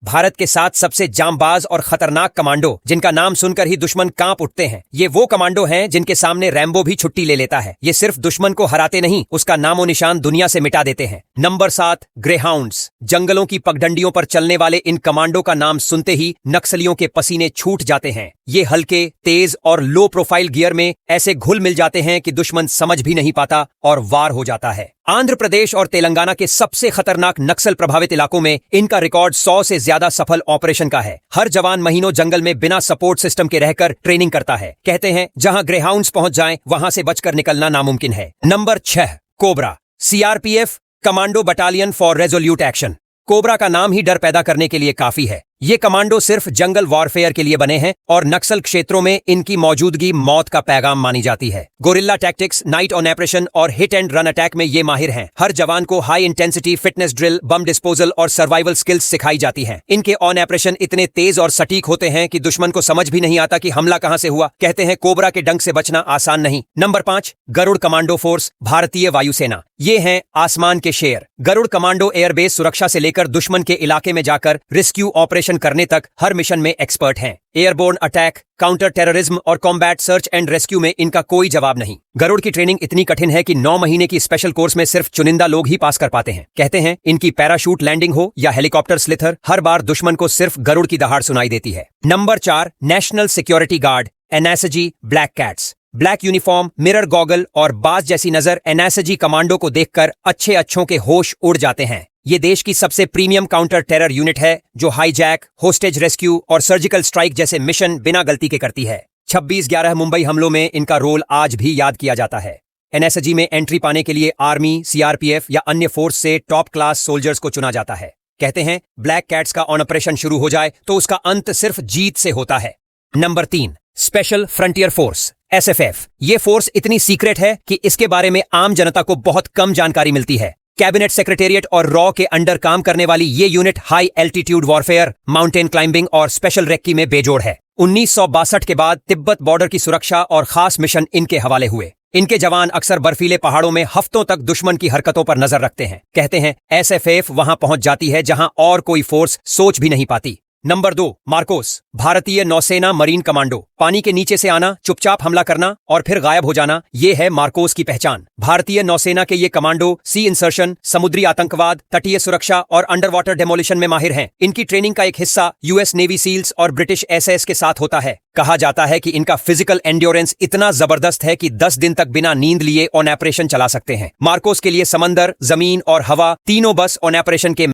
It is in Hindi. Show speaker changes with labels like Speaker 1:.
Speaker 1: भारत के 7 सबसे जांबाज और खतरनाक कमांडो जिनका नाम सुनकर ही दुश्मन कांप उठते हैं। ये वो कमांडो हैं जिनके सामने रैम्बो भी छुट्टी ले लेता है। ये सिर्फ दुश्मन को हराते नहीं, उसका नामो निशान दुनिया से मिटा देते हैं। Number 7, greyhounds. जंगलों की पगडंडियों पर चलने वाले इन कमांडो का नाम सुनते ही नक्सलियों के पसीने छूट जाते हैं। ये हल्के, तेज और लो प्रोफाइल गियर में ऐसे घुल मिल जाते हैं कि दुश्मन समझ भी नहीं पाता और वार हो जाता है। आंध्र प्रदेश और तेलंगाना के सबसे खतरनाक नक्सल प्रभावित इलाकों में इनका रिकॉर्ड 100 से ज्यादा सफल ऑपरेशन का है। हर जवान महीनों जंगल में बिना सपोर्ट सिस्टम के रहकर ट्रेनिंग करता है। कहते हैं जहां ग्रेहाउंड्स पहुंच जाएं, वहां से बचकर निकलना नामुमकिन है। Number 6, cobra. CRPF commando battalion for resolute action. Cobra का नाम ही डर पैदा करने के लिए काफी है। ये कमांडो सिर्फ जंगल वॉरफेयर के लिए बने हैं और नक्सल क्षेत्रों में इनकी मौजूदगी मौत का पैगाम मानी जाती है। Gorilla tactics, night on operation और हिट एंड रन अटैक में ये माहिर हैं। हर जवान को high intensity fitness drill, bomb disposal और सर्वाइवल स्किल्स सिखाई जाती हैं। इनके ऑन ऑपरेशन इतने तेज और सटीक होते हैं कि दुश्मन को समझ भी नहीं आता कि हमला कहां से हुआ। कहते हैं कोबरा के डंक से बचना आसान नहीं। नंबर 5, गरुड़ कमांडो फोर्स, भारतीय वायुसेना। ये हैं आसमान के शेर। गरुड़ कमांडो एयरबेस सुरक्षा से लेकर दुश्मन के इलाके में जाकर रेस्क्यू ऑपरेशन करने तक हर मिशन में एक्सपर्ट हैं। एयरबोर्न अटैक, काउंटर टेररिज्म और कॉम्बैट सर्च एंड रेस्क्यू में इनका कोई जवाब नहीं। गरुड़ की ट्रेनिंग इतनी कठिन है कि 9 महीने की स्पेशल कोर्स में सिर्फ चुनिंदा लोग ही पास कर पाते हैं। कहते हैं इनकी पैराशूट लैंडिंग हो या हेलीकॉप्टर स्लिथर, हर बार दुश्मन को सिर्फ गरुड़ की दहाड़ सुनाई देती है। Number 4, national security guard, NSG black cats. Black uniform, mirror goggle और बाज जैसी नजर एनएसजी कमांडो को देखकर अच्छों के होश उड़ जाते हैं। ये देश की सबसे प्रीमियम काउंटर टेरर यूनिट है जो हाईजैक, होस्टेज रेस्क्यू और सर्जिकल स्ट्राइक जैसे मिशन बिना गलती के करती है। 26/11 मुंबई हमलों में इनका रोल आज भी याद किया जाता है। एनएसजी में एंट्री पाने के लिए आर्मी, सीआरपीएफ या अन्य फोर्स से टॉप क्लास सोल्जर्स को चुना जाता है। कहते हैं ब्लैक कैट्स का ऑन ऑपरेशन शुरू हो जाए तो उसका अंत सिर्फ जीत से होता है। Number 3, special frontier force, SFF. ये फोर्स इतनी सीक्रेट है कि इसके बारे में आम जनता को बहुत कम जानकारी मिलती है। कैबिनेट सेक्रेटेरिएट और रॉ के अंडर काम करने वाली ये unit high altitude warfare, mountain climbing और स्पेशल रेक्की में बेजोड़ है। 1962 के बाद तिब्बत बॉर्डर की सुरक्षा और खास मिशन इनके हवाले हुए। इनके जवान अक्सर बर्फीले पहाड़ों में हफ्तों तक दुश्मन की हरकतों पर नजर रखते हैं। कहते हैं एसएफएफ वहां पहुंच जाती है जहां और कोई फोर्स सोच भी नहीं पाती। नंबर 2, मार्कोस, भारतीय नौसेना मरीन कमांडो। पानी के नीचे से आना, चुपचाप हमला करना और फिर गायब हो जाना, ये है मार्कोस की पहचान। भारतीय नौसेना के ये कमांडो सी इंसर्शन, समुद्री आतंकवाद, तटीय सुरक्षा और अंडर वाटर डेमोलिशन में माहिर हैं। इनकी ट्रेनिंग का एक हिस्सा यूएस नेवी सील्स और ब्रिटिश एसएस के साथ होता है। कहा जाता है कि इनका फिजिकल एंड्योरेंस इतना जबरदस्त है कि 10 दिन तक बिना नींद लिए ऑन ऑपरेशन चला सकते हैं। मार्कोस के लिए समंदर, जमीन और हवा तीनों बस ऑन ऑपरेशन के